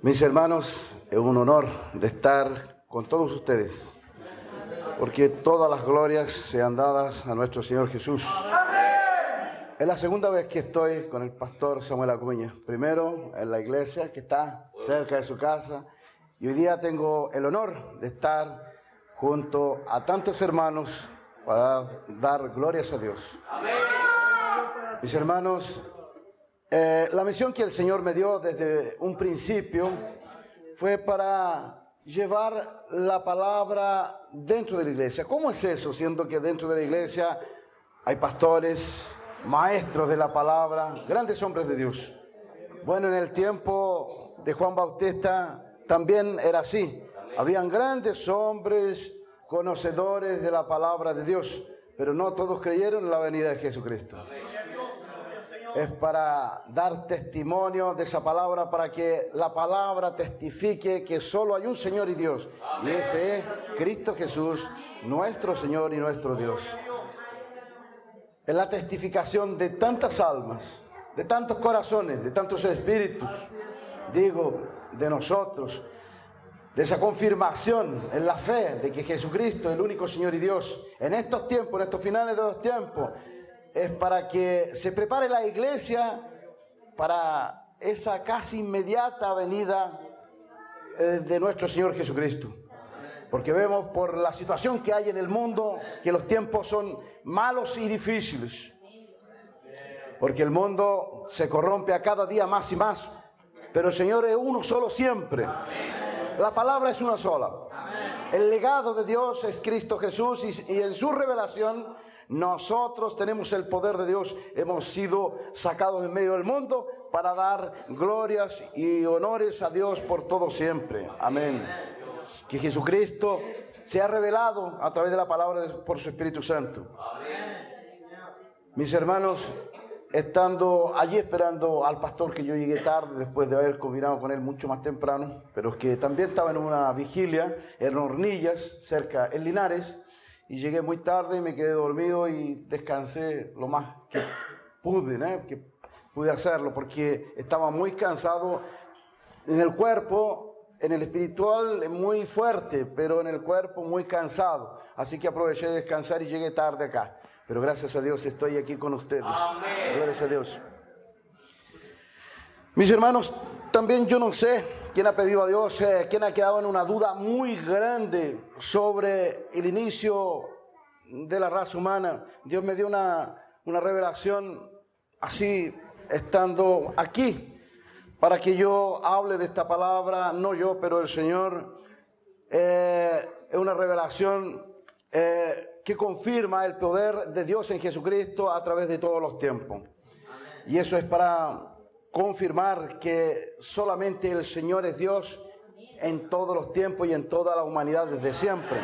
Mis hermanos, es un honor de estar con todos ustedes, porque todas las glorias sean dadas a nuestro Señor Jesús. Es la segunda vez que estoy con el pastor Samuel Acuña. Primero en la iglesia que está cerca de su casa, y hoy día tengo el honor de estar junto a tantos hermanos para dar glorias a Dios. Mis hermanos, la misión que el Señor me dio desde un principio fue para llevar la palabra dentro de la iglesia. ¿Cómo es eso? Siendo que dentro de la iglesia hay pastores, maestros de la palabra, grandes hombres de Dios. Bueno, en el tiempo de Juan Bautista también era así. Habían grandes hombres conocedores de la palabra de Dios, pero no todos creyeron en la venida de Jesucristo. Es para dar testimonio de esa palabra, para que la palabra testifique que solo hay un Señor y Dios. Y ese es Cristo Jesús, nuestro Señor y nuestro Dios. Es la testificación de tantas almas, de tantos corazones, de tantos espíritus, digo, de nosotros, de esa confirmación en la fe de que Jesucristo es el único Señor y Dios. En estos tiempos, en estos finales de los tiempos, es para que se prepare la iglesia para esa casi inmediata venida de nuestro Señor Jesucristo. Porque vemos por la situación que hay en el mundo que los tiempos son malos y difíciles. Porque el mundo se corrompe a cada día más y más. Pero el Señor es uno solo siempre. La palabra es una sola. El legado de Dios es Cristo Jesús, y en su revelación nosotros tenemos el poder de Dios. Hemos sido sacados en medio del mundo para dar glorias y honores a Dios por todo siempre. Amén. Que Jesucristo sea revelado a través de la palabra por su Espíritu Santo. Mis hermanos, estando allí esperando al pastor, que yo llegué tarde después de haber combinado con él mucho más temprano, pero que también estaba en una vigilia en Hornillas, cerca en Linares, y llegué muy tarde y me quedé dormido y descansé lo más que pude, que pude hacerlo, porque estaba muy cansado en el cuerpo. En el espiritual muy fuerte, pero en el cuerpo muy cansado. Así que aproveché de descansar y llegué tarde acá. Pero gracias a Dios estoy aquí con ustedes. Amén. Gracias a Dios. Mis hermanos, también yo no sé quién ha pedido a Dios, quién ha quedado en una duda muy grande sobre el inicio de la raza humana. Dios me dio una revelación así, estando aquí, para que yo hable de esta palabra, no yo, pero el Señor. Es una revelación que confirma el poder de Dios en Jesucristo a través de todos los tiempos. Y eso es para confirmar que solamente el Señor es Dios en todos los tiempos y en toda la humanidad desde siempre.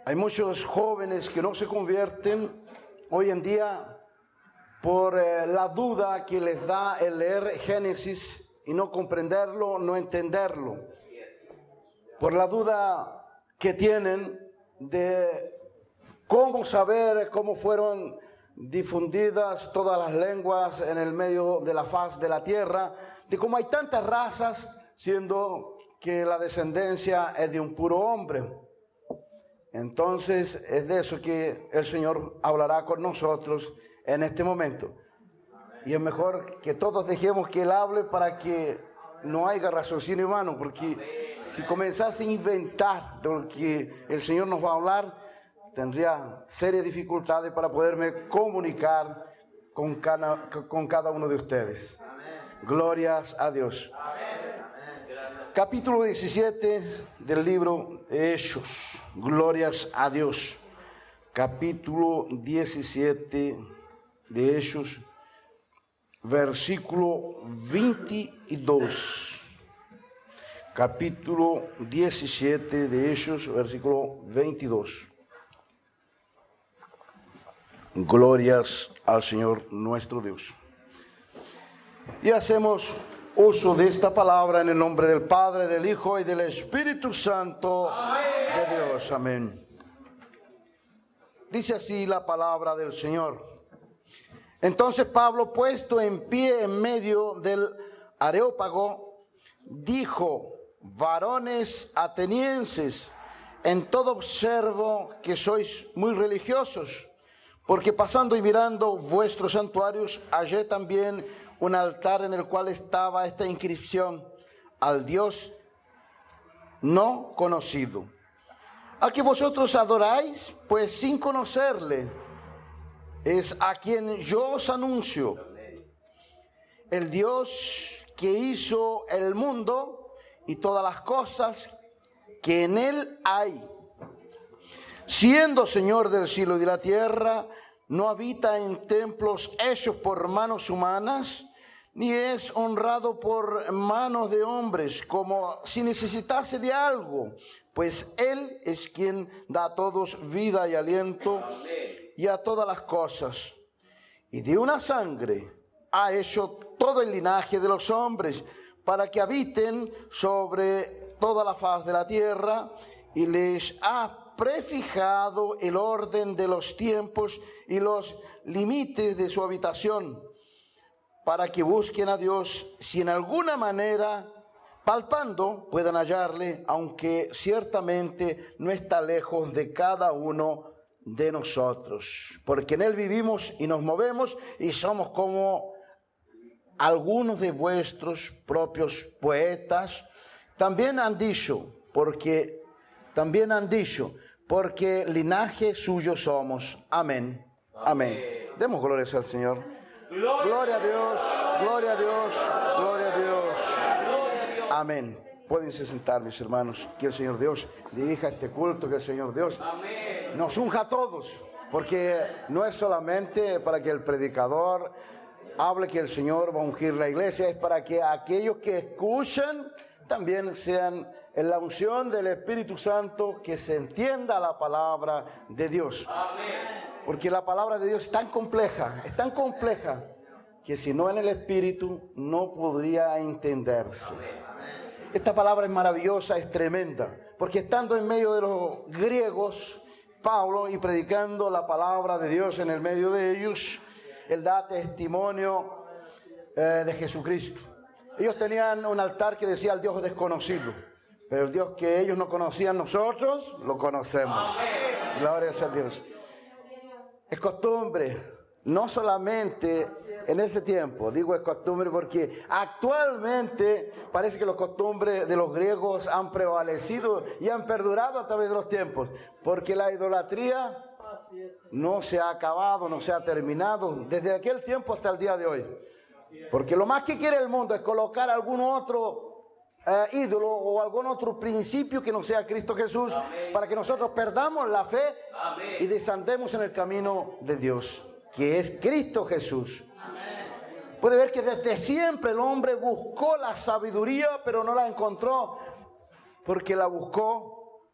Hay muchos jóvenes que no se convierten hoy en día por la duda que les da el leer Génesis y no comprenderlo, no entenderlo. Por la duda que tienen de cómo saber cómo fueron difundidas todas las lenguas en el medio de la faz de la tierra, de cómo hay tantas razas, siendo que la descendencia es de un puro hombre. Entonces es de eso que el Señor hablará con nosotros en este momento. Y es mejor que todos dejemos que Él hable para que no haya raciocinio humano, porque si comenzase a inventar de lo que el Señor nos va a hablar, tendría serias dificultades para poderme comunicar con cada uno de ustedes. Glorias a Dios. Capítulo 17 del libro de Hechos. Glorias a Dios. Capítulo 17 de Hechos, versículo 22. Capítulo 17 de Hechos, versículo 22. Glorias al Señor nuestro Dios. Y hacemos uso de esta palabra en el nombre del Padre, del Hijo y del Espíritu Santo de Dios. Amén. Dice así la palabra del Señor. Entonces Pablo, puesto en pie en medio del Areópago, dijo: varones atenienses, en todo observo que sois muy religiosos, porque pasando y mirando vuestros santuarios, hallé también un altar en el cual estaba esta inscripción: al Dios no conocido, al que vosotros adoráis, pues sin conocerle, es a quien yo os anuncio. El Dios que hizo el mundo y todas las cosas que en él hay, siendo Señor del cielo y de la tierra, no habita en templos hechos por manos humanas, ni es honrado por manos de hombres, como si necesitase de algo, pues Él es quien da a todos vida y aliento y a todas las cosas. Y de una sangre ha hecho todo el linaje de los hombres, para que habiten sobre toda la faz de la tierra, y les ha prefijado el orden de los tiempos y los límites de su habitación, para que busquen a Dios, si en alguna manera, palpando, puedan hallarle, aunque ciertamente no está lejos de cada uno de nosotros, porque en Él vivimos y nos movemos y somos como algunos de vuestros propios poetas también han dicho, porque linaje suyo somos. Amén. Amén. Demos glorias al Señor. Gloria a Dios, gloria a Dios, gloria a Dios. Amén. Pueden sentar, mis hermanos. Que el Señor Dios dirija este culto, que el Señor Dios nos unja a todos, porque no es solamente para que el predicador hable que el Señor va a ungir la iglesia, es para que aquellos que escuchan también sean en la unción del Espíritu Santo, que se entienda la palabra de Dios. Porque la palabra de Dios es tan compleja, que si no en el Espíritu no podría entenderse. Esta palabra es maravillosa, es tremenda, porque estando en medio de los griegos, Pablo, y predicando la palabra de Dios en el medio de ellos, él da testimonio de Jesucristo. Ellos tenían un altar que decía al Dios desconocido, pero el Dios que ellos no conocían, nosotros lo conocemos. Amén. Gloria a Dios. Es costumbre, no solamente en ese tiempo, digo es costumbre porque actualmente parece que las costumbres de los griegos han prevalecido y han perdurado a través de los tiempos, porque la idolatría no se ha acabado, no se ha terminado desde aquel tiempo hasta el día de hoy. Porque lo más que quiere el mundo es colocar algún otro ídolo o algún otro principio que no sea Cristo Jesús. Amén. Para que nosotros perdamos la fe. Amén. Y desandemos en el camino de Dios, que es Cristo Jesús. Amén. Puede ver que desde siempre el hombre buscó la sabiduría, pero no la encontró, porque la buscó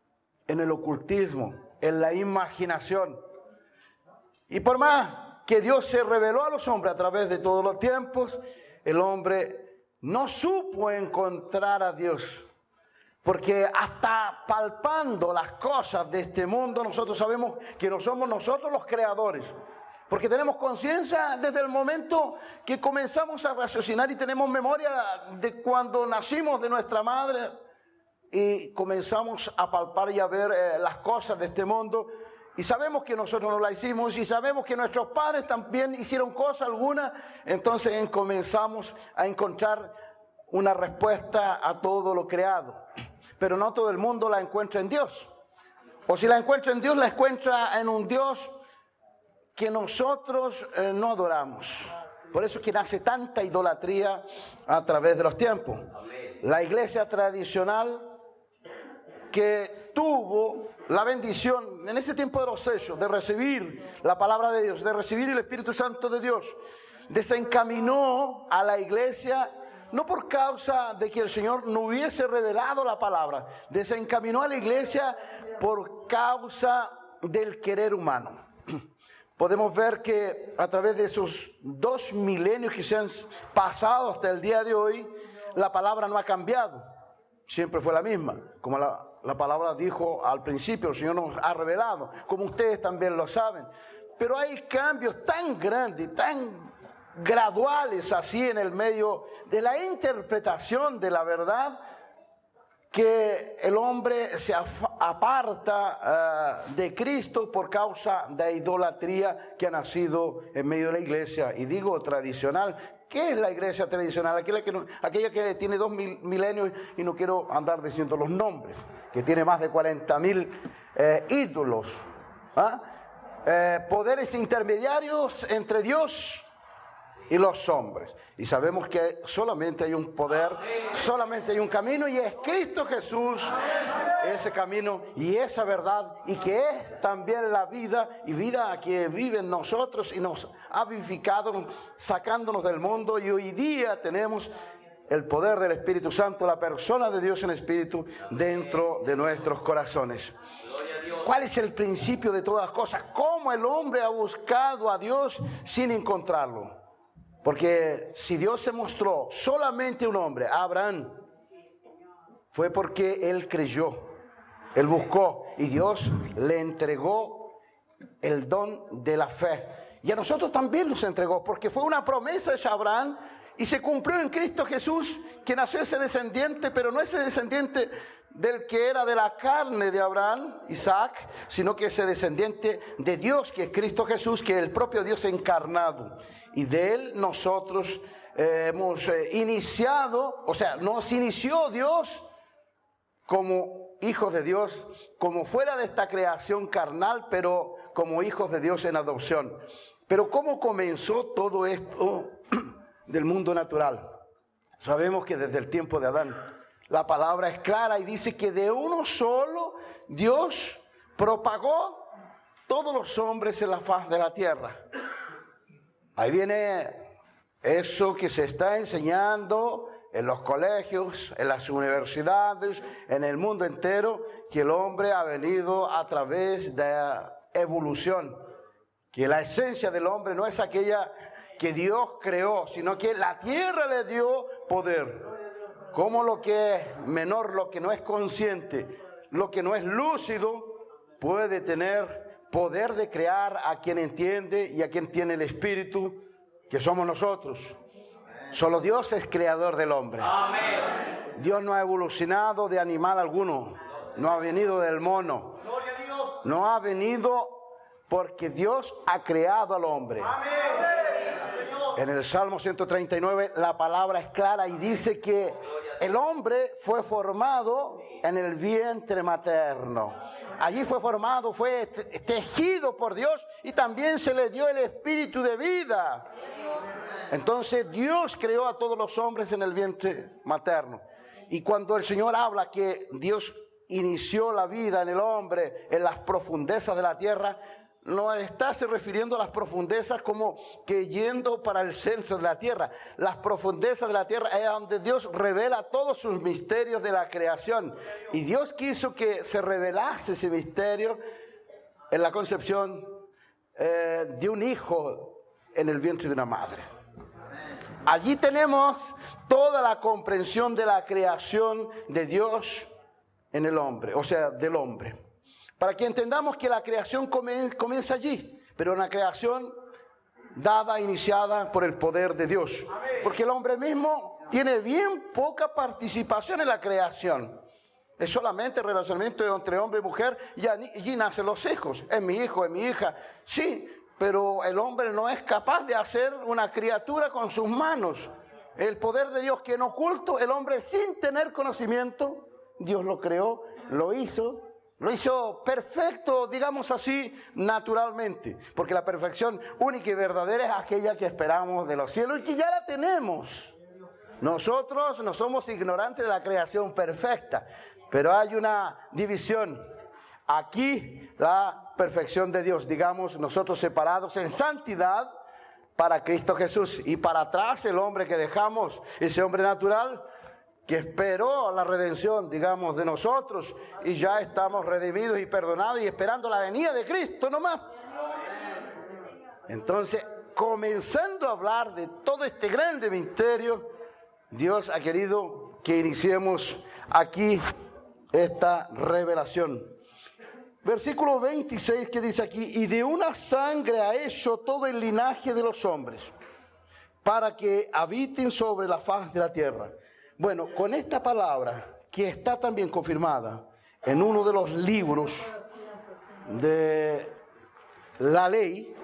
en el ocultismo, en la imaginación. Y por más que Dios se reveló a los hombres a través de todos los tiempos, el hombre no supo encontrar a Dios, porque hasta palpando las cosas de este mundo nosotros sabemos que no somos nosotros los creadores, porque tenemos conciencia desde el momento que comenzamos a raciocinar y tenemos memoria de cuando nacimos de nuestra madre y comenzamos a palpar y a ver las cosas de este mundo. Y sabemos que nosotros no la hicimos, y sabemos que nuestros padres también hicieron cosa alguna. Entonces comenzamos a encontrar una respuesta a todo lo creado. Pero no todo el mundo la encuentra en Dios. O si la encuentra en Dios, la encuentra en un Dios que nosotros no adoramos. Por eso es que nace tanta idolatría a través de los tiempos. La iglesia tradicional, que tuvo la bendición en ese tiempo de los sellos, de recibir la palabra de Dios, de recibir el Espíritu Santo de Dios, desencaminó a la iglesia, no por causa de que el Señor no hubiese revelado la palabra, desencaminó a la iglesia por causa del querer humano. Podemos ver que a través de esos 2 milenios que se han pasado hasta el día de hoy, la palabra no ha cambiado, siempre fue la misma, como la palabra dijo al principio, el Señor nos ha revelado, como ustedes también lo saben. Pero hay cambios tan grandes, tan graduales así en el medio de la interpretación de la verdad, que el hombre se aparta de Cristo por causa de idolatría que ha nacido en medio de la iglesia. Y digo tradicional. ¿Qué es la iglesia tradicional? Aquella que tiene 2 milenios, y no quiero andar diciendo los nombres, que tiene más de 40.000 ídolos, poderes intermediarios entre Dios y los hombres. Y sabemos que solamente hay un poder, solamente hay un camino, y es Cristo Jesús, ese camino y esa verdad, y que es también la vida, y vida que vive en nosotros y nos ha vivificado, sacándonos del mundo. Y hoy día tenemos el poder del Espíritu Santo, la persona de Dios en espíritu, dentro de nuestros corazones. ¿Cuál es el principio de todas las cosas? ¿Cómo el hombre ha buscado a Dios sin encontrarlo? Porque si Dios se mostró solamente un hombre, Abraham, fue porque él creyó, él buscó, y Dios le entregó el don de la fe. Y a nosotros también nos entregó, porque fue una promesa de Abraham, y se cumplió en Cristo Jesús, que nació ese descendiente, pero no ese descendiente del que era de la carne de Abraham, Isaac, sino que ese descendiente de Dios, que es Cristo Jesús, que es el propio Dios encarnado. Y de él nosotros hemos iniciado, o sea, nos inició Dios como hijos de Dios, como fuera de esta creación carnal, pero como hijos de Dios en adopción. Pero ¿cómo comenzó todo esto del mundo natural? Sabemos que desde el tiempo de Adán, la palabra es clara y dice que de uno solo Dios propagó todos los hombres en la faz de la tierra. Ahí viene eso que se está enseñando en los colegios, en las universidades, en el mundo entero, que el hombre ha venido a través de evolución, que la esencia del hombre no es aquella que Dios creó, sino que la tierra le dio poder. Como lo que es menor, lo que no es consciente, lo que no es lúcido, puede tener poder de crear a quien entiende y a quien tiene el espíritu, que somos nosotros. Solo Dios es creador del hombre. Amén. Dios no ha evolucionado de animal alguno, no ha venido del mono, no ha venido porque Dios ha creado al hombre. Amén. En el Salmo 139 la palabra es clara y dice que el hombre fue formado en el vientre materno. Allí fue formado, fue tejido por Dios, y también se le dio el espíritu de vida. Entonces Dios creó a todos los hombres en el vientre materno. Y cuando el Señor habla que Dios inició la vida en el hombre en las profundezas de la tierra, no está se refiriendo a las profundezas como que yendo para el centro de la tierra. Las profundezas de la tierra es donde Dios revela todos sus misterios de la creación. Y Dios quiso que se revelase ese misterio en la concepción de un hijo en el vientre de una madre. Allí tenemos toda la comprensión de la creación de Dios en el hombre, o sea, del hombre. Para que entendamos que la creación comienza allí, pero una creación dada, iniciada por el poder de Dios. Porque el hombre mismo tiene bien poca participación en la creación. Es solamente el relacionamiento entre hombre y mujer, y allí nacen los hijos. Es mi hijo, es mi hija. Sí, pero el hombre no es capaz de hacer una criatura con sus manos. El poder de Dios que en oculto, el hombre sin tener conocimiento, Dios lo creó, lo hizo perfecto, digamos así, naturalmente. Porque la perfección única y verdadera es aquella que esperamos de los cielos y que ya la tenemos. Nosotros no somos ignorantes de la creación perfecta, pero hay una división. Aquí la perfección de Dios, digamos, nosotros separados en santidad para Cristo Jesús. Y para atrás el hombre que dejamos, ese hombre natural, que esperó la redención, digamos, de nosotros, y ya estamos redimidos y perdonados y esperando la venida de Cristo nomás. Entonces, comenzando a hablar de todo este grande misterio, Dios ha querido que iniciemos aquí esta revelación. Versículo 26 que dice aquí: y de una sangre ha hecho todo el linaje de los hombres. para que habiten sobre la faz de la tierra. Bueno, con esta palabra, que está también confirmada en uno de los libros de la ley,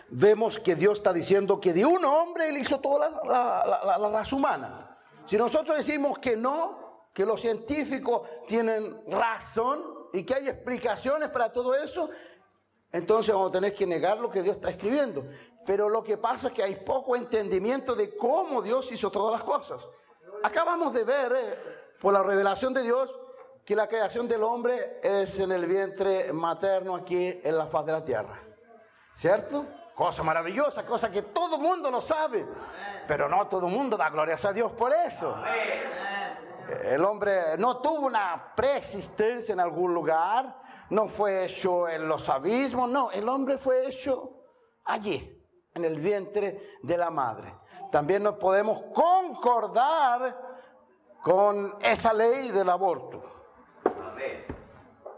vemos que Dios está diciendo que de un hombre Él hizo toda la raza humana. Si nosotros decimos que no, que los científicos tienen razón y que hay explicaciones para todo eso, entonces vamos a tener que negar lo que Dios está escribiendo. Pero lo que pasa es que hay poco entendimiento de cómo Dios hizo todas las cosas. Acabamos de ver, por la revelación de Dios, que la creación del hombre es en el vientre materno aquí en la faz de la tierra. ¿Cierto? Cosa maravillosa, cosa que todo el mundo lo sabe. Pero no todo el mundo da glorias a Dios por eso. El hombre no tuvo una preexistencia en algún lugar, no fue hecho en los abismos, no, el hombre fue hecho allí, en el vientre de la madre. También nos podemos concordar con esa ley del aborto.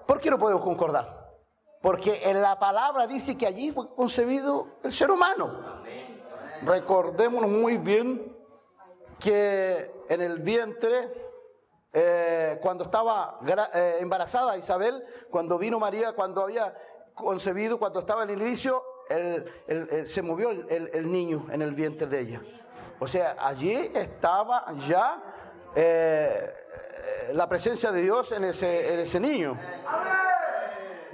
¿Por qué no podemos concordar? Porque en la palabra dice que allí fue concebido el ser humano. Recordémonos muy bien que en el vientre, cuando estaba embarazada Isabel, cuando vino María, cuando había concebido, cuando estaba en el inicio, se movió el niño en el vientre de ella. O sea, allí estaba ya la presencia de Dios en ese niño.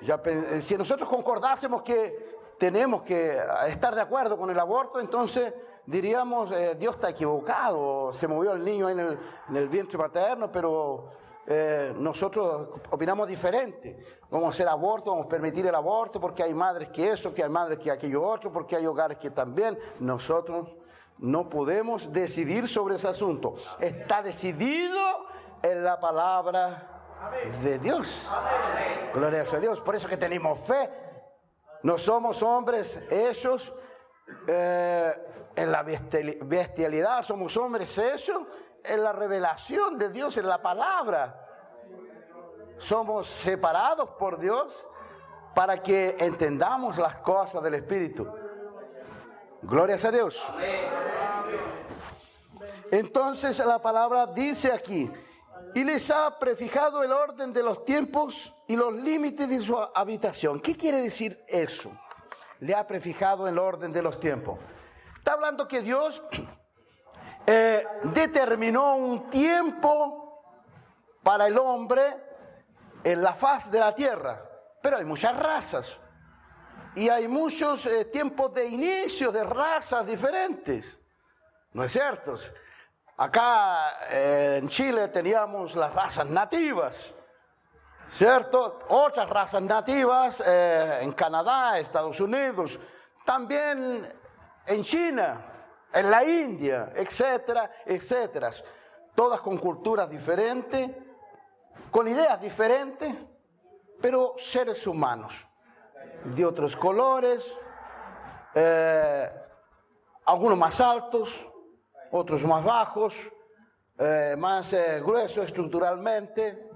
Ya, si nosotros concordásemos que tenemos que estar de acuerdo con el aborto, entonces diríamos, Dios está equivocado, se movió el niño en el vientre materno, pero nosotros opinamos diferente. Vamos a hacer aborto, vamos a permitir el aborto, porque hay madres que eso, que hay madres que aquello otro, porque hay hogares que también. Nosotros no podemos decidir sobre ese asunto. Está decidido en la palabra de Dios. Gloria a Dios. Por eso que tenemos fe. No somos hombres hechos en la bestialidad, somos hombres hechos en la revelación de Dios, en la palabra. Somos separados por Dios para que entendamos las cosas del Espíritu. Gloria a Dios. Entonces la palabra dice aquí: y les ha prefijado el orden de los tiempos y los límites de su habitación. ¿Qué quiere decir eso? Le ha prefijado el orden de los tiempos. Está hablando que Dios determinó un tiempo para el hombre en la faz de la tierra. Pero hay muchas razas. Y hay muchos tiempos de inicio de razas diferentes. ¿No es cierto? Acá en Chile teníamos las razas nativas, ¿cierto? Otras razas nativas en Canadá, Estados Unidos, también en China, en la India, etcétera, etcétera. Todas con culturas diferentes, con ideas diferentes, pero seres humanos, de otros colores, algunos más altos, otros más bajos, más gruesos estructuralmente,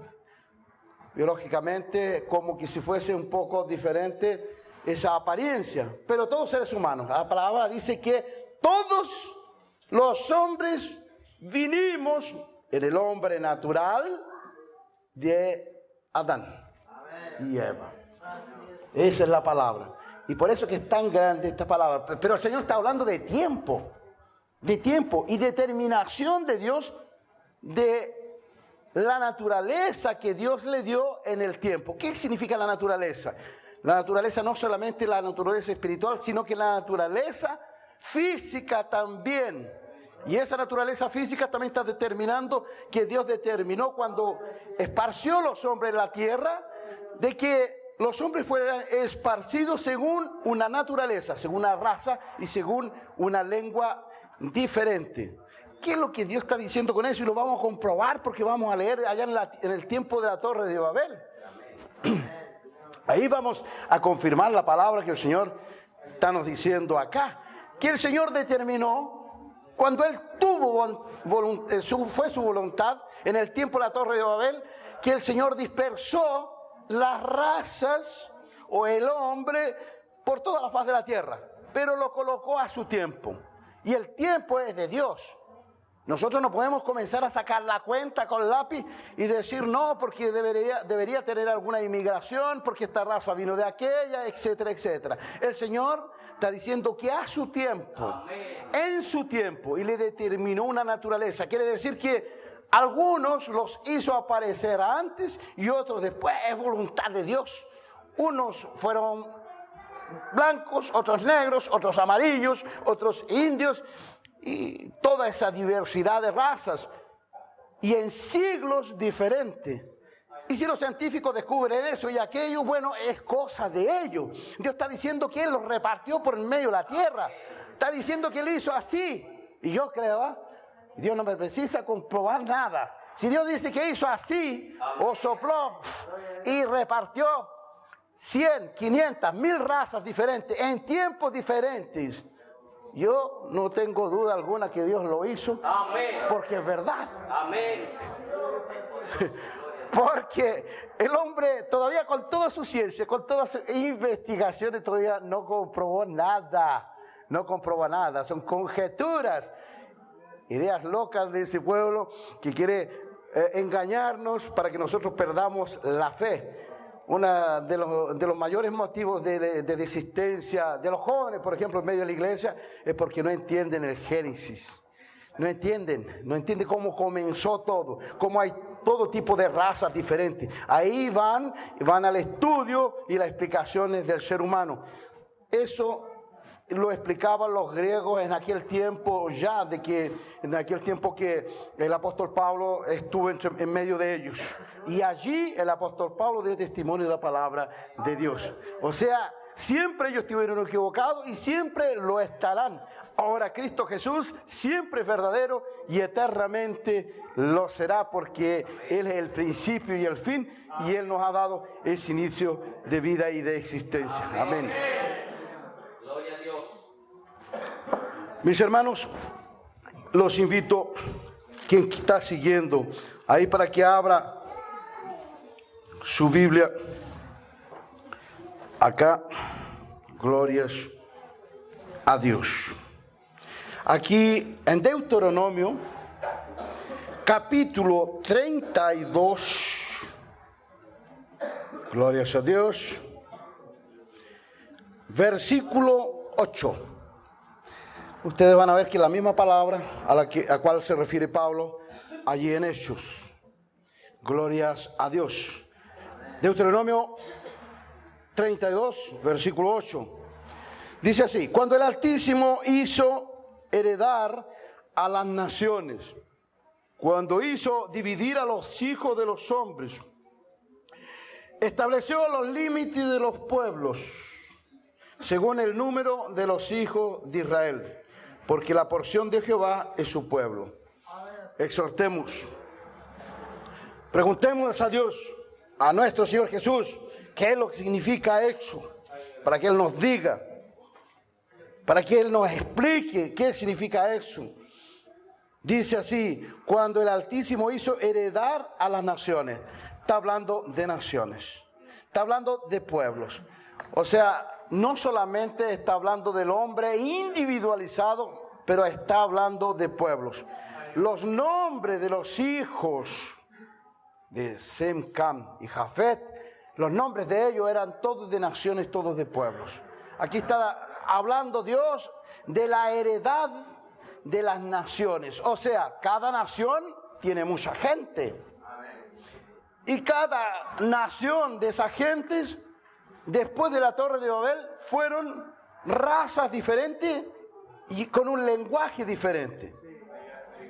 biológicamente, como que si fuese un poco diferente esa apariencia, pero todos seres humanos. La palabra dice que todos los hombres vinimos en el hombre natural de Adán y Eva. Esa es la palabra. Y por eso que es tan grande esta palabra. Pero el Señor está hablando de tiempo y determinación de Dios, de la naturaleza que Dios le dio en el tiempo. ¿Qué significa la naturaleza? La naturaleza no solamente la naturaleza espiritual, sino que la naturaleza física también. Y esa naturaleza física también está determinando que Dios determinó cuando esparció los hombres en la tierra, de que los hombres fueran esparcidos según una naturaleza, según una raza y según una lengua diferente. ¿Qué es lo que Dios está diciendo con eso? Y lo vamos a comprobar porque vamos a leer allá en el tiempo de la Torre de Babel. Ahí vamos a confirmar la palabra que el Señor está nos diciendo acá. Que el Señor determinó, cuando Él tuvo fue su voluntad, en el tiempo de la Torre de Babel, que el Señor dispersó las razas o el hombre por toda la faz de la tierra, pero lo colocó a su tiempo. y el tiempo es de Dios. Nosotros no podemos comenzar a sacar la cuenta con lápiz y decir no, porque debería tener alguna inmigración, porque esta raza vino de aquella, etcétera, etcétera. El Señor está diciendo que a su tiempo, en su tiempo, y le determinó una naturaleza. Quiere decir que algunos los hizo aparecer antes y otros después. Es voluntad de Dios. Unos fueron blancos, otros negros, otros amarillos, otros indios, y toda esa diversidad de razas, y en siglos diferentes. Y si los científicos descubren eso y aquello, bueno, es cosa de ellos. Dios está diciendo que Él los repartió por en medio de la tierra. Está diciendo que Él hizo así. Y yo creo, Dios no me precisa comprobar nada. Si Dios dice que hizo así, o sopló y repartió 100, 500, 1000 razas diferentes, en tiempos diferentes, yo no tengo duda alguna que Dios lo hizo. Amén. Porque es verdad. Amén. Porque el hombre todavía con toda su ciencia, con todas sus investigaciones, todavía no comprobó nada. No comprobó nada. Son conjeturas, ideas locas de ese pueblo que quiere engañarnos para que nosotros perdamos la fe. Uno de los mayores motivos de desistencia de los jóvenes, por ejemplo, en medio de la iglesia, es porque no entienden el Génesis. No entienden cómo comenzó todo, cómo hay todo tipo de razas diferentes. Ahí van al estudio y las explicaciones del ser humano. Eso lo explicaban los griegos en aquel tiempo ya, en aquel tiempo que el apóstol Pablo estuvo en medio de ellos. Y allí el apóstol Pablo dio testimonio de la palabra de Dios. O sea, siempre ellos estuvieron equivocados y siempre lo estarán. Ahora Cristo Jesús siempre es verdadero y eternamente lo será, porque Él es el principio y el fin, y Él nos ha dado ese inicio de vida y de existencia. Amén. Gloria a Dios. Mis hermanos, los invito, quien está siguiendo ahí, para que abra su Biblia acá. Glorias a Dios. Aquí en Deuteronomio, capítulo 32, glorias a Dios, versículo 8. Ustedes van a ver que la misma palabra a cual se refiere Pablo allí en Hechos. Glorias a Dios. Deuteronomio 32, versículo 8. Dice así: cuando el Altísimo hizo heredar a las naciones, cuando hizo dividir a los hijos de los hombres, estableció los límites de los pueblos según el número de los hijos de Israel, porque la porción de Jehová es su pueblo. Exhortemos, preguntemos a Dios, a nuestro Señor Jesús, qué es lo que significa eso, para que Él nos diga, para que Él nos explique qué significa eso. Dice así: cuando el Altísimo hizo heredar a las naciones. Está hablando de naciones, está hablando de pueblos. O sea, no solamente está hablando del hombre individualizado, pero está hablando de pueblos. Los nombres de los hijos de Sem, Cam y Jafet, los nombres de ellos eran todos de naciones, todos de pueblos. Aquí está hablando Dios de la heredad de las naciones. O sea, cada nación tiene mucha gente. Y cada nación de esas gentes, después de la Torre de Babel, fueron razas diferentes y con un lenguaje diferente.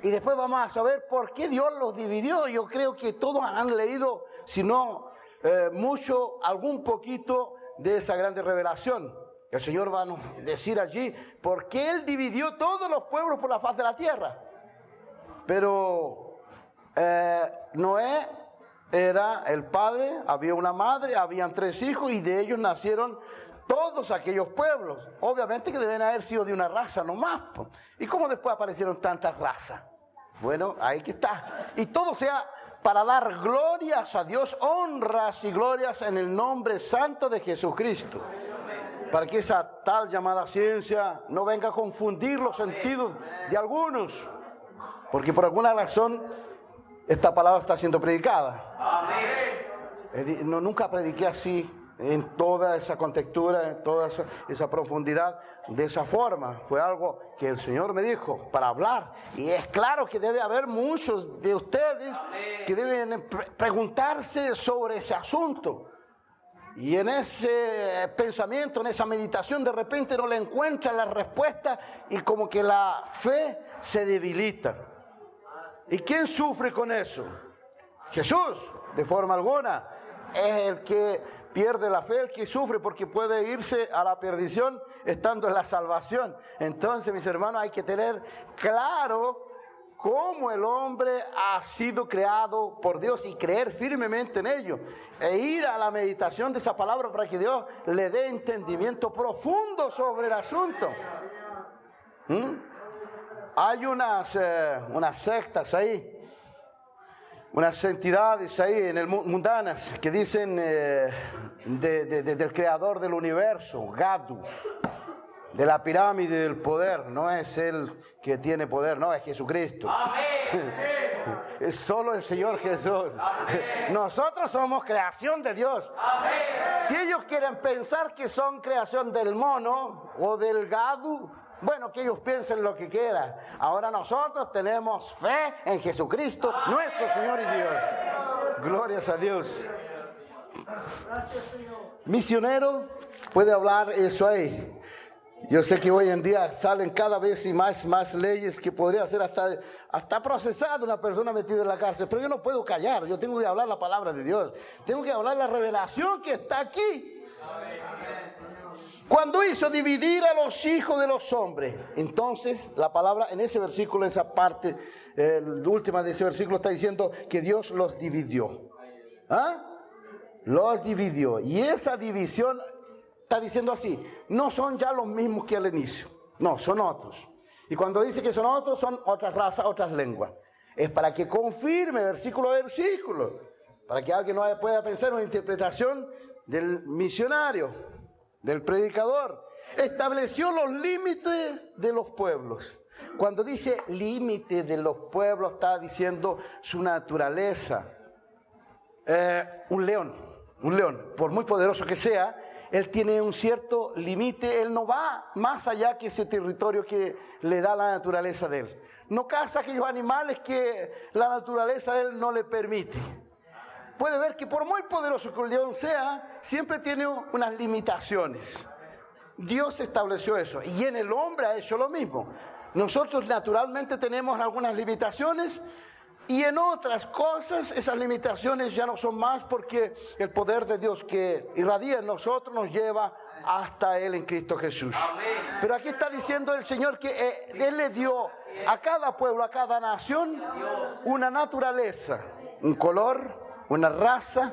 Y después vamos a saber por qué Dios los dividió. Yo creo que todos han leído, si no mucho, algún poquito de esa grande revelación. El Señor va a decir allí por qué Él dividió todos los pueblos por la faz de la tierra. Pero Noé era el padre, había una madre, habían 3 hijos y de ellos nacieron todos aquellos pueblos. Obviamente que deben haber sido de una raza nomás. ¿Y cómo después aparecieron tantas razas? Bueno, ahí que está. Y todo sea para dar glorias a Dios, honras y glorias en el nombre santo de Jesucristo. para que esa tal llamada ciencia no venga a confundir los sentidos de algunos, porque por alguna razón esta palabra está siendo predicada. Nunca prediqué así, en toda esa contextura, en toda esa profundidad, de esa forma. Fue algo que el Señor me dijo para hablar. Y es claro que debe haber muchos de ustedes que deben preguntarse sobre ese asunto. Y en ese pensamiento, en esa meditación, de repente no le encuentran la respuesta y como que la fe se debilita. ¿Y quién sufre con eso? Jesús, de forma alguna. Es el que pierde la fe, el que sufre, porque puede irse a la perdición estando en la salvación. Entonces, mis hermanos, hay que tener claro cómo el hombre ha sido creado por Dios y creer firmemente en ello. E ir a la meditación de esa palabra para que Dios le dé entendimiento profundo sobre el asunto. Hay unas sectas ahí, unas entidades ahí mundanas que dicen del creador del universo, Gadu, de la pirámide del poder. No es él que tiene poder, no, es Jesucristo. Amén. Es solo el Señor Jesús. Amén. Nosotros somos creación de Dios. Amén. Si ellos quieren pensar que son creación del mono o del Gadu, bueno, que ellos piensen lo que quieran. Ahora nosotros tenemos fe en Jesucristo, nuestro Señor y Dios. Glorias a Dios. Misionero puede hablar eso ahí. Yo sé que hoy en día salen cada vez y más leyes que podría ser hasta procesada una persona metida en la cárcel. Pero yo no puedo callar, yo tengo que hablar la palabra de Dios. Tengo que hablar la revelación que está aquí. Cuando hizo dividir a los hijos de los hombres, entonces la palabra en ese versículo, en esa parte, la última de ese versículo está diciendo que Dios los dividió. Los dividió. Y esa división está diciendo así, no son ya los mismos que al inicio, no, son otros. Y cuando dice que son otros, son otras razas, otras lenguas. Es para que confirme versículo a versículo, para que alguien no pueda pensar en una interpretación del misionario, del predicador. Estableció los límites de los pueblos. Cuando dice límite de los pueblos, está diciendo su naturaleza. Un león, por muy poderoso que sea, él tiene un cierto límite. Él no va más allá que ese territorio que le da la naturaleza de él. No caza aquellos animales que la naturaleza de él no le permite. Puede ver que por muy poderoso que el león sea, siempre tiene unas limitaciones. Dios estableció eso y en el hombre ha hecho lo mismo. Nosotros naturalmente tenemos algunas limitaciones y en otras cosas esas limitaciones ya no son más, porque el poder de Dios que irradia en nosotros nos lleva hasta Él en Cristo Jesús. Amén. Pero aquí está diciendo el Señor que Él le dio a cada pueblo, a cada nación, una naturaleza, un color, una raza,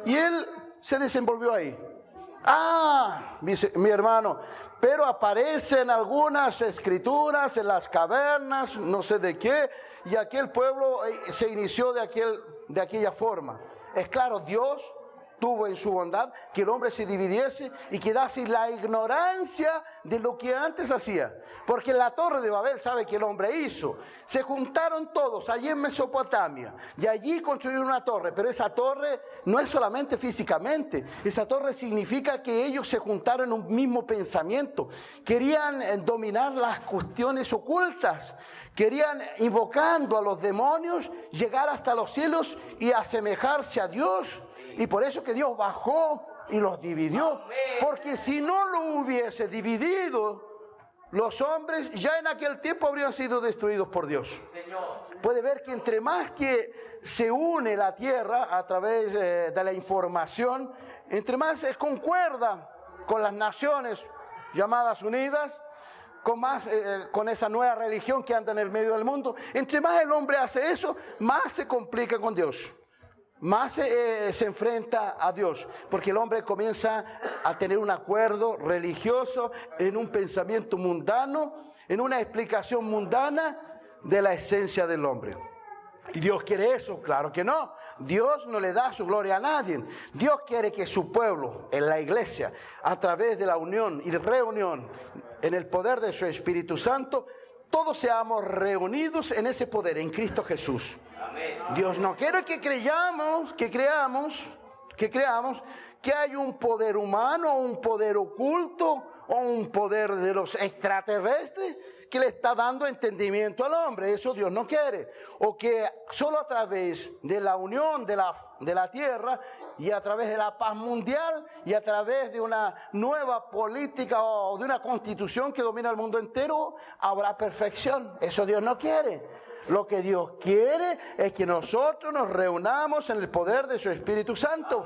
y Él se desenvolvió ahí. Dice mi hermano, pero aparecen algunas escrituras en las cavernas, no sé de qué, y aquel pueblo se inició de aquella forma. Es claro, Dios tuvo en su bondad que el hombre se dividiese y quedase la ignorancia de lo que antes hacía. Porque en la torre de Babel, ¿sabe que el hombre hizo? Se juntaron todos allí en Mesopotamia y allí construyeron una torre. Pero esa torre no es solamente físicamente. Esa torre significa que ellos se juntaron en un mismo pensamiento. Querían dominar las cuestiones ocultas. Querían, invocando a los demonios, llegar hasta los cielos y asemejarse a Dios. Y por eso que Dios bajó y los dividió. Porque si no lo hubiese dividido, los hombres ya en aquel tiempo habrían sido destruidos por Dios. Puede ver que entre más que se une la tierra a través de la información, entre más concuerda con las naciones llamadas unidas, con esa nueva religión que anda en el medio del mundo, entre más el hombre hace eso, más se complica con Dios. Más se enfrenta a Dios, porque el hombre comienza a tener un acuerdo religioso en un pensamiento mundano, en una explicación mundana de la esencia del hombre. ¿Y Dios quiere eso? Claro que no. Dios no le da su gloria a nadie. Dios quiere que su pueblo, en la iglesia, a través de la unión y reunión, en el poder de su Espíritu Santo, todos seamos reunidos en ese poder, en Cristo Jesús. Amén. Dios no quiere que creamos que hay un poder humano, un poder oculto, o un poder de los extraterrestres que le está dando entendimiento al hombre. Eso Dios no quiere. O que solo a través de la unión de la tierra y a través de la paz mundial y a través de una nueva política o de una constitución que domina el mundo entero habrá perfección. Eso Dios no quiere. Lo que Dios quiere es que nosotros nos reunamos en el poder de su Espíritu Santo.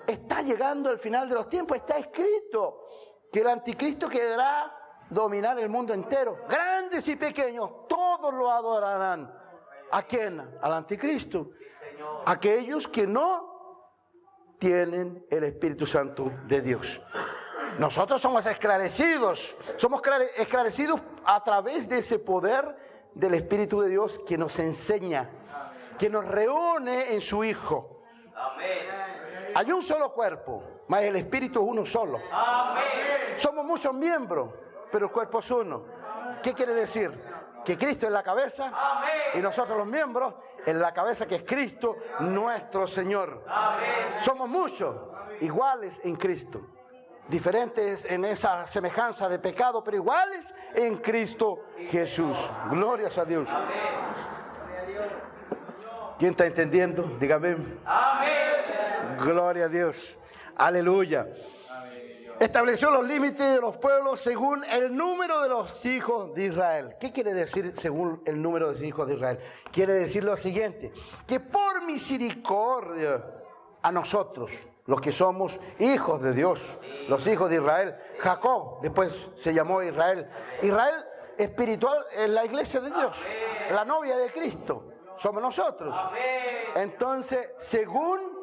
Está llegando el final de los tiempos, está escrito que el anticristo quedará dominar el mundo entero. Grandes y pequeños, todos lo adorarán. ¿A quién? Al anticristo. Aquellos que no tienen el Espíritu Santo de Dios. Nosotros somos esclarecidos a través de ese poder del Espíritu de Dios que nos enseña, que nos reúne en su Hijo. Amén. Hay un solo cuerpo, mas el Espíritu es uno solo. Amén. Somos muchos miembros, pero el cuerpo es uno. ¿Qué quiere decir? Que Cristo es la cabeza. Amén. Y nosotros los miembros en la cabeza que es Cristo, nuestro Señor. Amén. Somos muchos, iguales en Cristo. Diferentes en esa semejanza de pecado, pero iguales en Cristo Jesús. Glorias a Dios. Amén. ¿Quién está entendiendo? Dígame. Amén. Gloria a Dios. Aleluya. Estableció los límites de los pueblos según el número de los hijos de Israel. ¿Qué quiere decir según el número de los hijos de Israel? Quiere decir lo siguiente, que por misericordia a nosotros, los que somos hijos de Dios, los hijos de Israel, Jacob después se llamó Israel. Israel espiritual es la iglesia de Dios, la novia de Cristo, somos nosotros. Entonces, según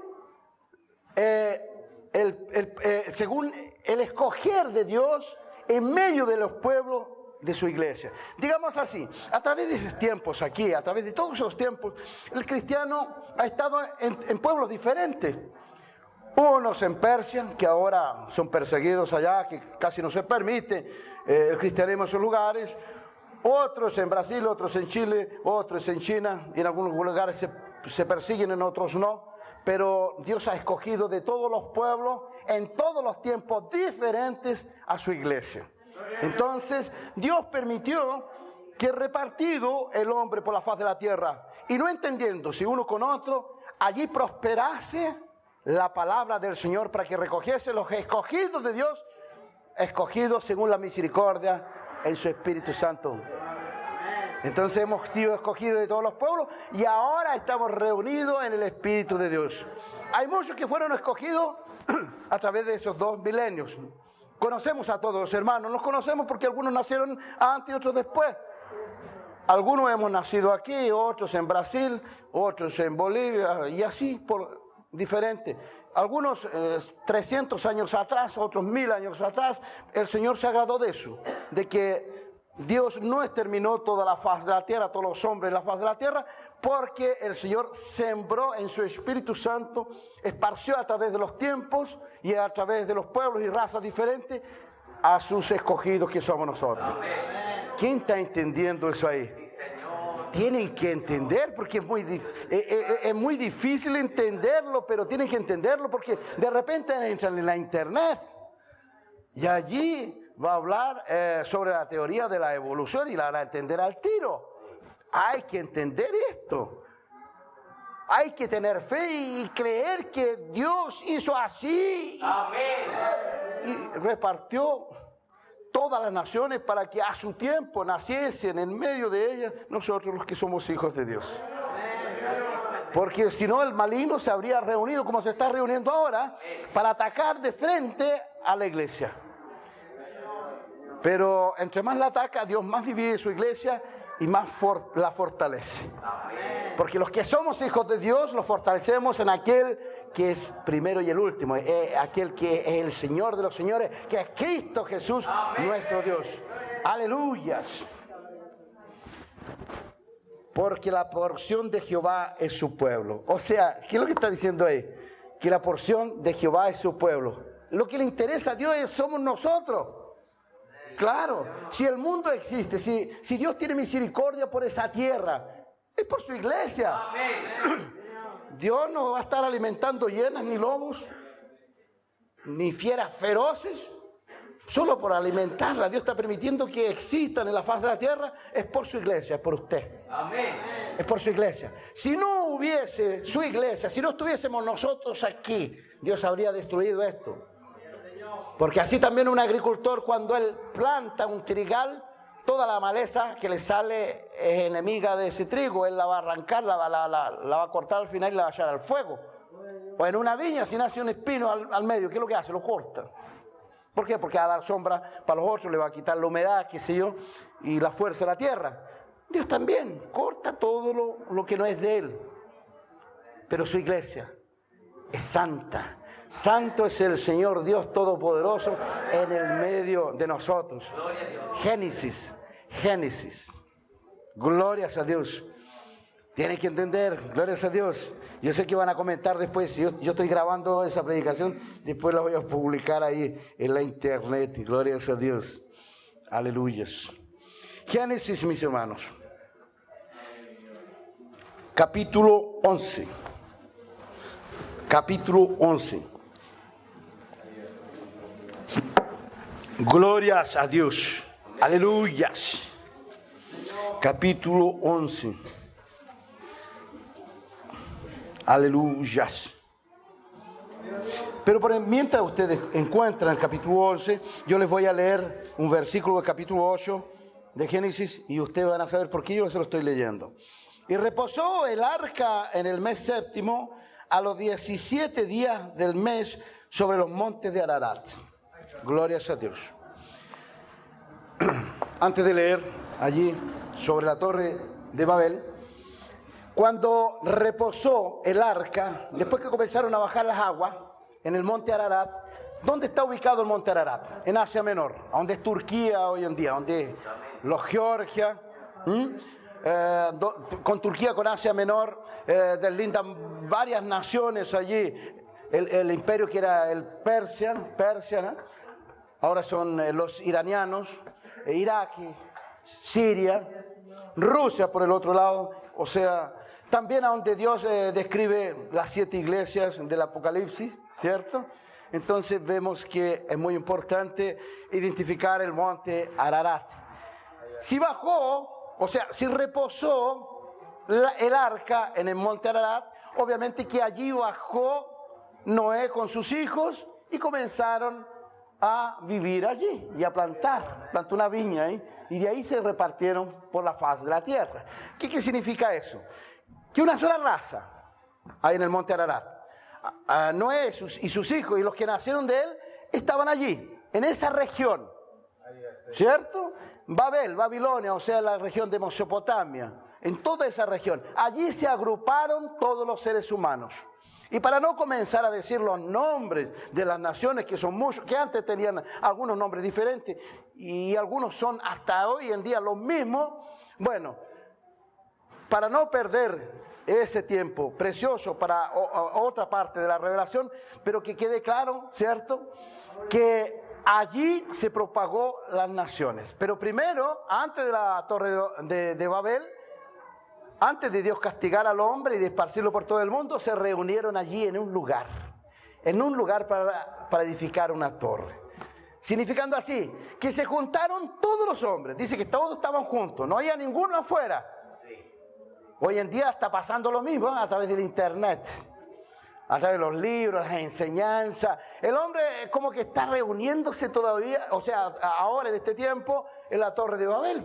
según el escoger de Dios en medio de los pueblos de su iglesia. Digamos así, a través de esos tiempos aquí, a través de todos esos tiempos, el cristiano ha estado en pueblos diferentes. Unos en Persia, que ahora son perseguidos allá, que casi no se permite el cristianismo en sus lugares. Otros en Brasil, otros en Chile, otros en China, y en algunos lugares se persiguen, en otros no. Pero Dios ha escogido de todos los pueblos, en todos los tiempos diferentes, a su iglesia. Entonces, Dios permitió que repartido el hombre por la faz de la tierra, y no entendiendo si uno con otro, allí prosperase la palabra del Señor para que recogiese los escogidos de Dios, escogidos según la misericordia en su Espíritu Santo. Entonces hemos sido escogidos de todos los pueblos y ahora estamos reunidos en el Espíritu de Dios. Hay muchos que fueron escogidos a través de esos 2 milenios. Conocemos a todos los hermanos, los conocemos porque algunos nacieron antes y otros después. Algunos hemos nacido aquí, otros en Brasil, otros en Bolivia y así por diferente. Algunos 300 años atrás, otros 1000 años atrás, el Señor se agradó de eso, de que Dios no exterminó toda la faz de la tierra, todos los hombres en la faz de la tierra, porque el Señor sembró en su Espíritu Santo, esparció a través de los tiempos y a través de los pueblos y razas diferentes a sus escogidos que somos nosotros. Amén. ¿Quién está entendiendo eso ahí? Tienen que entender porque es muy difícil entenderlo, pero tienen que entenderlo porque de repente entran en la internet y allí va a hablar sobre la teoría de la evolución y la van a entender al tiro. Hay que entender esto. Hay que tener fe y creer que Dios hizo así. Amén. Y repartió todas las naciones para que a su tiempo naciesen en medio de ellas nosotros los que somos hijos de Dios. Porque si no el maligno se habría reunido como se está reuniendo ahora para atacar de frente a la iglesia. Pero entre más la ataca, Dios más divide su iglesia y más la fortalece. Porque los que somos hijos de Dios los fortalecemos en aquel que es primero y el último, aquel que es el Señor de los señores, que es Cristo Jesús, nuestro Dios. Aleluyas. porque la porción de Jehová es su pueblo. O sea, ¿qué es lo que está diciendo ahí? Que la porción de Jehová es su pueblo. Lo que le interesa a Dios somos nosotros. Claro, si el mundo existe, si Dios tiene misericordia por esa tierra, es por su iglesia. Dios no va a estar alimentando hienas ni lobos, ni fieras feroces, solo por alimentarla. Dios está permitiendo que existan en la faz de la tierra, es por su iglesia, es por usted. Es por su iglesia. Si no hubiese su iglesia, si no estuviésemos nosotros aquí, Dios habría destruido esto. Porque así también un agricultor, cuando él planta un trigal, toda la maleza que le sale es enemiga de ese trigo. Él la va a arrancar, la va a cortar al final y la va a echar al fuego. O en una viña, si nace un espino al medio, ¿qué es lo que hace? Lo corta. ¿Por qué? Porque va a dar sombra para los otros, le va a quitar la humedad, qué sé yo, y la fuerza de la tierra. Dios también corta todo lo que no es de Él. Pero su iglesia es santa. Santo es el Señor Dios Todopoderoso en el medio de nosotros. Génesis. Glorias a Dios. Tienen que entender, glorias a Dios. Yo sé que van a comentar después. Yo estoy grabando esa predicación, después la voy a publicar ahí en la internet. Glorias a Dios. Aleluyas. Génesis, mis hermanos. Capítulo 11. Capítulo 11. Glorias a Dios. Aleluyas. Capítulo 11. Aleluyas. Pero mientras ustedes encuentran el capítulo 11, yo les voy a leer un versículo del capítulo 8 de Génesis y ustedes van a saber por qué yo se lo estoy leyendo. Y reposó el arca en el mes séptimo, a los 17 días del mes, sobre los montes de Ararat. Glorias a Dios. Antes de leer allí sobre la torre de Babel, cuando reposó el arca, después que comenzaron a bajar las aguas en el monte Ararat, ¿dónde está ubicado el monte Ararat? En Asia Menor, donde es Turquía hoy en día, donde los Georgia, con Turquía, con Asia Menor, deslindan varias naciones allí. El imperio que era el Persia, ¿no? Ahora son los iranianos, Irak, Siria, Rusia por el otro lado, o sea, también a donde Dios describe las 7 iglesias del Apocalipsis, ¿cierto? Entonces vemos que es muy importante identificar el monte Ararat. Si bajó, o sea, si reposó el arca en el monte Ararat, obviamente que allí bajó Noé con sus hijos y comenzaron a vivir allí y a plantar. Plantó una viña ahí y de ahí se repartieron por la faz de la tierra. ¿Qué significa eso? Que una sola raza hay en el monte Ararat. Noé y sus hijos y los que nacieron de él estaban allí, en esa región, ¿cierto? Babilonia, o sea, la región de Mesopotamia, en toda esa región. Allí se agruparon todos los seres humanos. Y para no comenzar a decir los nombres de las naciones, que son muchos, que antes tenían algunos nombres diferentes, y algunos son hasta hoy en día los mismos, bueno, para no perder ese tiempo precioso para otra parte de la revelación, pero que quede claro, ¿cierto?, que allí se propagó las naciones. Pero primero, antes de la torre de Babel, antes de Dios castigar al hombre y de esparcirlo por todo el mundo, se reunieron allí en un lugar para edificar una torre. Significando así, que se juntaron todos los hombres. Dice que todos estaban juntos, no había ninguno afuera. Hoy en día está pasando lo mismo a través del internet, a través de los libros, las enseñanzas. El hombre como que está reuniéndose todavía, o sea, ahora en este tiempo, en la Torre de Babel.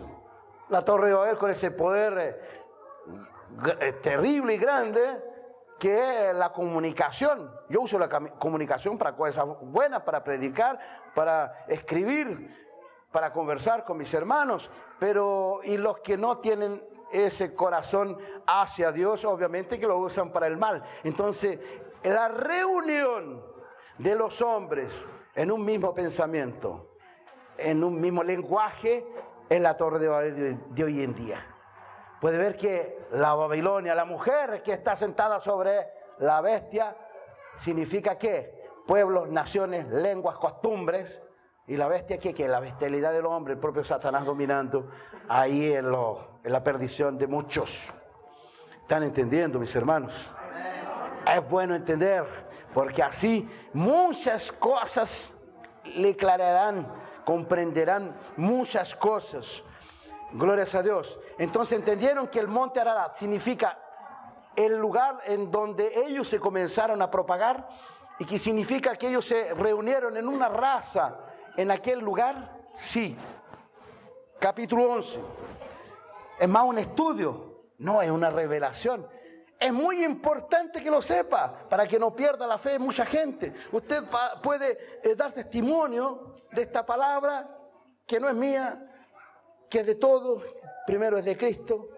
La Torre de Babel con ese poder terrible y grande que es la comunicación. Yo uso la comunicación para cosas buenas, para predicar, para escribir, para conversar con mis hermanos, y los que no tienen ese corazón hacia Dios, obviamente que lo usan para el mal. Entonces, la reunión de los hombres en un mismo pensamiento, en un mismo lenguaje, es la Torre de Babel de hoy en día. puede ver que la Babilonia, la mujer que está sentada sobre la bestia, significa ¿qué? Pueblos, naciones, lenguas, costumbres. Y la bestia, ¿qué? La bestialidad del hombre, el propio Satanás dominando ahí en la perdición de muchos. ¿Están entendiendo, mis hermanos? Es bueno entender, porque así muchas cosas le aclararán, comprenderán muchas cosas. Glorias a Dios. Entonces entendieron que el monte Ararat significa el lugar en donde ellos se comenzaron a propagar, y que significa que ellos se reunieron en una raza en aquel lugar. Sí. Capítulo 11. Es más un estudio, no es una revelación. Es muy importante que lo sepa, para que no pierda la fe de mucha gente. Usted puede dar testimonio de esta palabra, que no es mía, que es de todos, primero es de Cristo,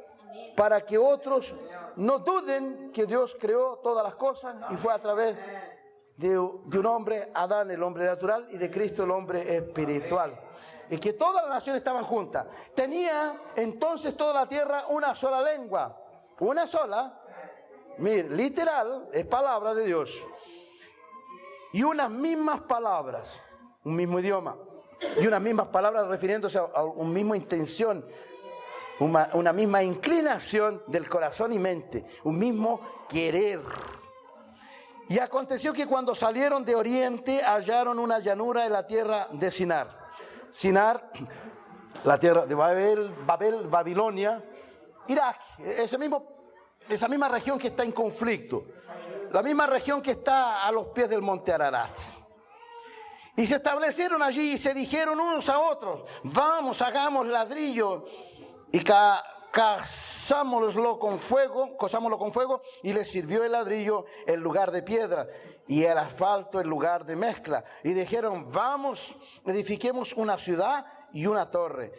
para que otros no duden que Dios creó todas las cosas y fue a través de un hombre, Adán, el hombre natural, y de Cristo, el hombre espiritual. Y que todas las naciones estaban juntas. Tenía entonces toda la tierra una sola lengua, una sola. Mire, literal, es palabra de Dios. Y unas mismas palabras, un mismo idioma, y unas mismas palabras refiriéndose a una misma intención, una misma inclinación del corazón y mente, un mismo querer. Y aconteció que cuando salieron de oriente hallaron una llanura en la tierra de Sinar. Sinar, la tierra de Babel, Babilonia, Irak, esa misma región que está en conflicto, la misma región que está a los pies del monte Ararat. Y se establecieron allí y se dijeron unos a otros: vamos, hagamos ladrillo y cosámoslo con fuego, y les sirvió el ladrillo en lugar de piedra y el asfalto en lugar de mezcla. Y dijeron: vamos, edifiquemos una ciudad y una torre,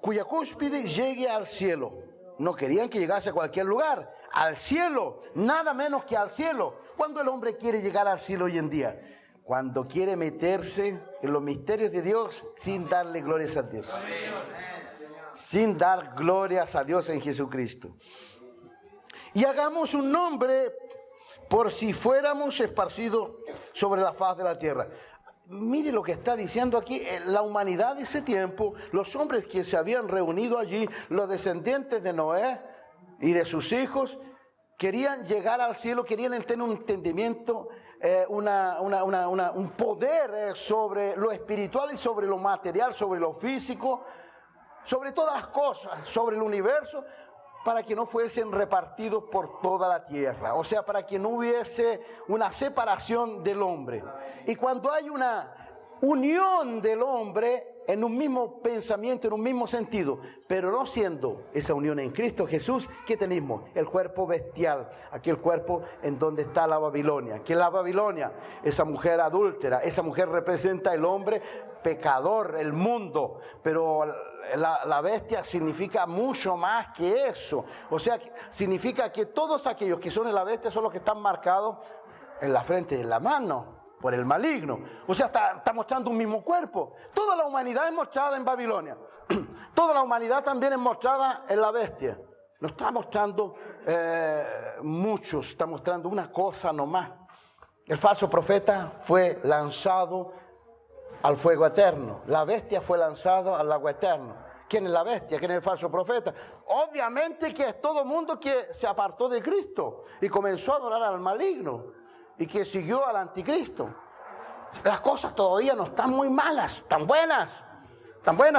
cuya cúspide llegue al cielo. No querían que llegase a cualquier lugar, al cielo, nada menos que al cielo. ¿Cuándo el hombre quiere llegar al cielo hoy en día? Cuando quiere meterse en los misterios de Dios sin darle glorias a Dios. Sin dar glorias a Dios en Jesucristo. Y hagamos un nombre por si fuéramos esparcidos sobre la faz de la tierra. Mire lo que está diciendo aquí, la humanidad de ese tiempo, los hombres que se habían reunido allí, los descendientes de Noé y de sus hijos, querían llegar al cielo, querían tener un entendimiento, un poder sobre lo espiritual y sobre lo material, sobre lo físico, sobre todas las cosas, sobre el universo, para que no fuesen repartidos por toda la tierra. O sea, para que no hubiese una separación del hombre. Y cuando hay una unión del hombre en un mismo pensamiento, en un mismo sentido, pero no siendo esa unión en Cristo Jesús, ¿qué tenemos? El cuerpo bestial, aquel cuerpo en donde está la Babilonia. ¿Qué es la Babilonia? Esa mujer adúltera, esa mujer representa el hombre pecador, el mundo, pero la bestia significa mucho más que eso. O sea, significa que todos aquellos que son en la bestia son los que están marcados en la frente y en la mano por el maligno. O sea, está mostrando un mismo cuerpo. Toda la humanidad es mostrada en Babilonia. Toda la humanidad también es mostrada en la bestia. No está mostrando muchos, está mostrando una cosa nomás. El falso profeta fue lanzado al fuego eterno. La bestia fue lanzada al agua eterna. ¿Quién es la bestia? ¿Quién es el falso profeta? Obviamente que es todo mundo que se apartó de Cristo y comenzó a adorar al maligno y que siguió al anticristo. Las cosas todavía no están muy malas, están buenas,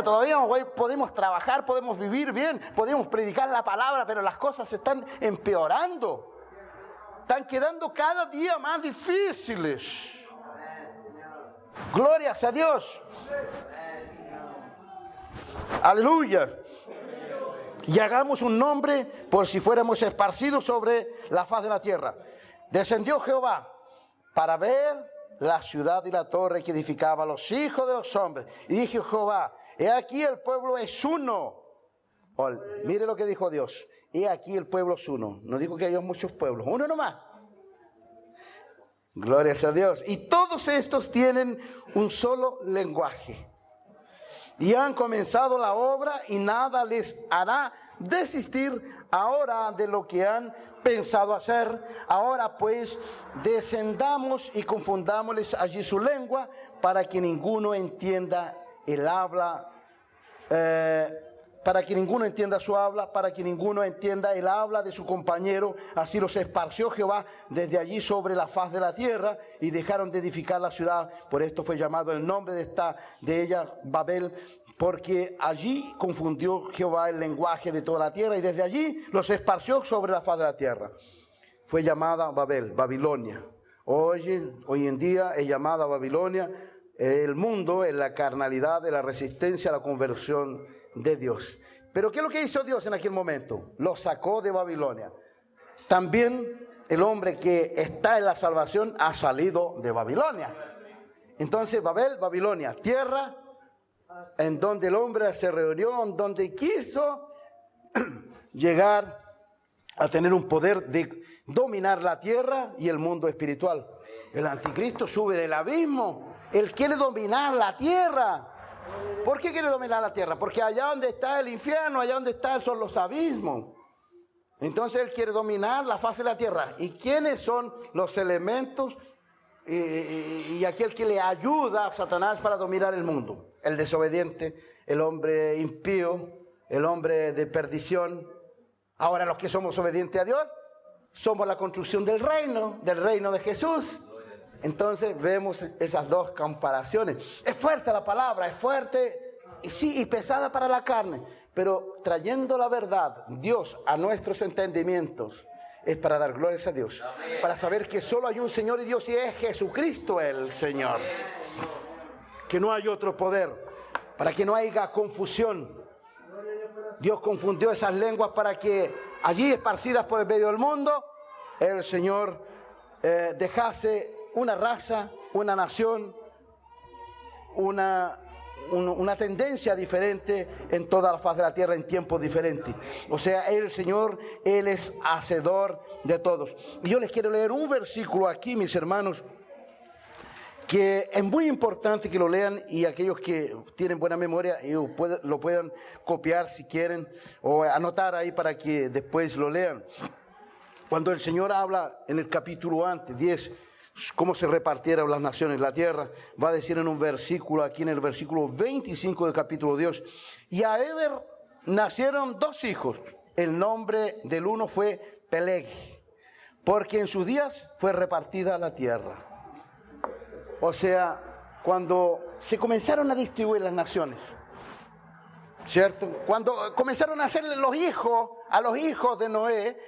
todavía podemos trabajar, podemos vivir bien, podemos predicar la palabra, pero las cosas se están empeorando, están quedando cada día más difíciles. Glorias a Dios. Aleluya. Y hagamos un nombre por si fuéramos esparcidos sobre la faz de la tierra. Descendió Jehová para ver la ciudad y la torre que edificaba los hijos de los hombres. Y dijo Jehová: he aquí el pueblo es uno. Mire lo que dijo Dios: he aquí el pueblo es uno. No dijo que haya muchos pueblos, uno nomás. Glorias a Dios. Y todos estos tienen un solo lenguaje. Y han comenzado la obra y nada les hará desistir ahora de lo que han pensado hacer. Ahora pues descendamos y confundámosles allí su lengua, para que ninguno entienda el habla, para que ninguno entienda su habla, para que ninguno entienda el habla de su compañero. Así los esparció Jehová desde allí sobre la faz de la tierra, y dejaron de edificar la ciudad. Por esto fue llamado el nombre de ella Babel, porque allí confundió Jehová el lenguaje de toda la tierra, y desde allí los esparció sobre la faz de la tierra. Fue llamada Babel, Babilonia. Hoy en día es llamada Babilonia. El mundo en la carnalidad de la resistencia a la conversión de Dios. Pero ¿qué es lo que hizo Dios en aquel momento? Lo sacó de Babilonia. También el hombre que está en la salvación ha salido de Babilonia. Entonces Babel, Babilonia, tierra en donde el hombre se reunió, en donde quiso llegar a tener un poder de dominar la tierra y el mundo espiritual. El anticristo sube del abismo. Él quiere dominar la tierra. ¿Por qué quiere dominar la tierra? Porque allá donde está el infierno, allá donde son los abismos. Entonces él quiere dominar la faz de la tierra. ¿Y quiénes son los elementos y aquel que le ayuda a Satanás para dominar el mundo? El desobediente, el hombre impío, el hombre de perdición. Ahora los que somos obedientes a Dios, somos la construcción del reino de Jesús. Entonces vemos esas dos comparaciones. Es fuerte la palabra, es fuerte y pesada para la carne, pero trayendo la verdad, Dios, a nuestros entendimientos, es para dar glorias a Dios. Amén. Para saber que solo hay un Señor y Dios, y es Jesucristo el Señor. Amén. Que no hay otro poder, para que no haya confusión. Dios confundió esas lenguas para que allí esparcidas por el medio del mundo, el Señor dejase una raza, una nación, una tendencia diferente en toda la faz de la tierra en tiempos diferentes. O sea, el Señor, Él es hacedor de todos. Y yo les quiero leer un versículo aquí, mis hermanos, que es muy importante que lo lean, y aquellos que tienen buena memoria lo puedan copiar si quieren, o anotar ahí para que después lo lean. Cuando el Señor habla en el capítulo antes, 10, cómo se repartieron las naciones, la tierra, va a decir en un versículo, aquí en el versículo 25 del capítulo 10, y a Eber nacieron 2 hijos. El nombre del uno fue Peleg, porque en sus días fue repartida la tierra. O sea, cuando se comenzaron a distribuir las naciones, ¿cierto? Cuando comenzaron a hacerle los hijos a los hijos de Noé,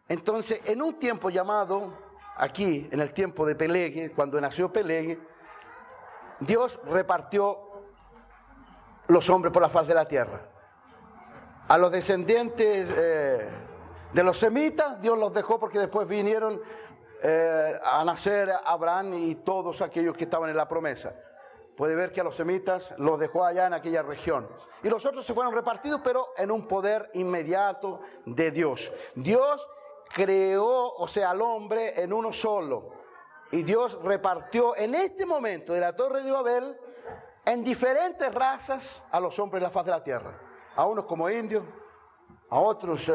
entonces en un tiempo llamado, aquí, en el tiempo de Peleg, cuando nació Peleg, Dios repartió los hombres por la faz de la tierra. A los descendientes de los semitas, Dios los dejó porque después vinieron a nacer Abraham y todos aquellos que estaban en la promesa. Puede ver que a los semitas los dejó allá en aquella región. Y los otros se fueron repartidos, pero en un poder inmediato de Dios. Dios creó, o sea, al hombre en uno solo. Y Dios repartió en este momento de la Torre de Babel en diferentes razas a los hombres de la faz de la tierra. A unos como indios, a otros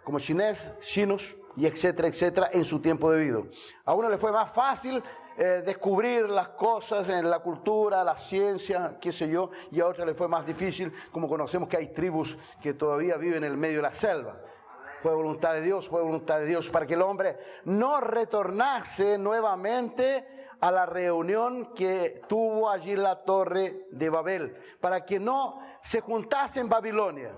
como chinos, y etcétera, etcétera, en su tiempo debido. A uno le fue más fácil descubrir las cosas en la cultura, la ciencia, qué sé yo, y a otros le fue más difícil, como conocemos que hay tribus que todavía viven en el medio de la selva. Fue voluntad de Dios para que el hombre no retornase nuevamente a la reunión que tuvo allí la Torre de Babel, para que no se juntase en Babilonia.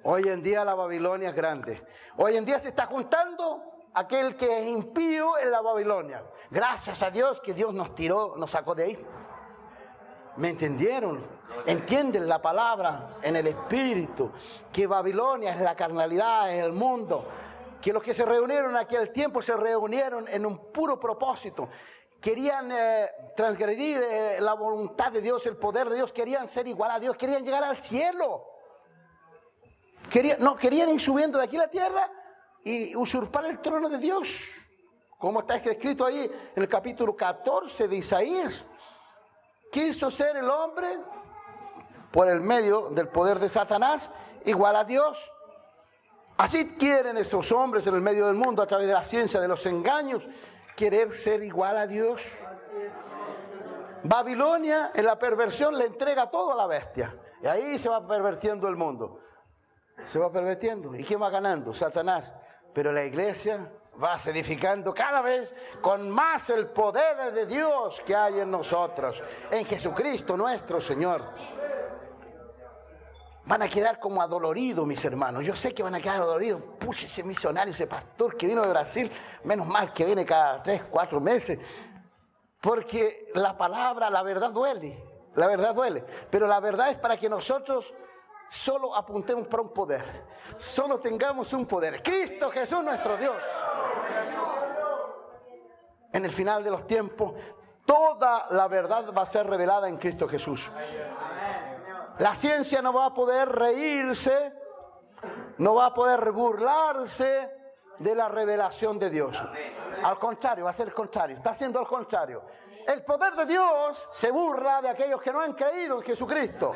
Hoy en día la Babilonia es grande. Hoy en día se está juntando aquel que es impío en la Babilonia. Gracias a Dios que Dios nos tiró, nos sacó de ahí. ¿Me entendieron? Entienden la palabra en el espíritu, que Babilonia es la carnalidad, es el mundo, que los que se reunieron en aquel tiempo se reunieron en un puro propósito. Querían transgredir la voluntad de Dios, el poder de Dios, querían ser igual a Dios, querían llegar al cielo. Querían ir subiendo de aquí a la tierra y usurpar el trono de Dios, como está escrito ahí en el capítulo 14 de Isaías. Quiso ser el hombre, por el medio del poder de Satanás, igual a Dios, Así quieren estos hombres en el medio del mundo, a través de la ciencia, de los engaños, querer ser igual a Dios. Babilonia, en la perversión, le entrega todo a la bestia. Y ahí se va pervirtiendo el mundo. Se va pervirtiendo. ¿Y quién va ganando? Satanás. Pero la iglesia va se edificando cada vez con más el poder de Dios que hay en nosotros, en Jesucristo nuestro Señor. Van a quedar como adoloridos, mis hermanos. Yo sé que van a quedar adoloridos. Pucha, ese misionario, ese pastor que vino de Brasil, menos mal que viene cada 3, 4 meses. Porque la palabra, la verdad duele. La verdad duele. Pero la verdad es para que nosotros solo apuntemos para un poder. Solo tengamos un poder. Cristo Jesús nuestro Dios. En el final de los tiempos, toda la verdad va a ser revelada en Cristo Jesús. La ciencia no va a poder reírse, no va a poder burlarse de la revelación de Dios. Al contrario, va a ser el contrario, está haciendo al contrario. El poder de Dios se burla de aquellos que no han creído en Jesucristo.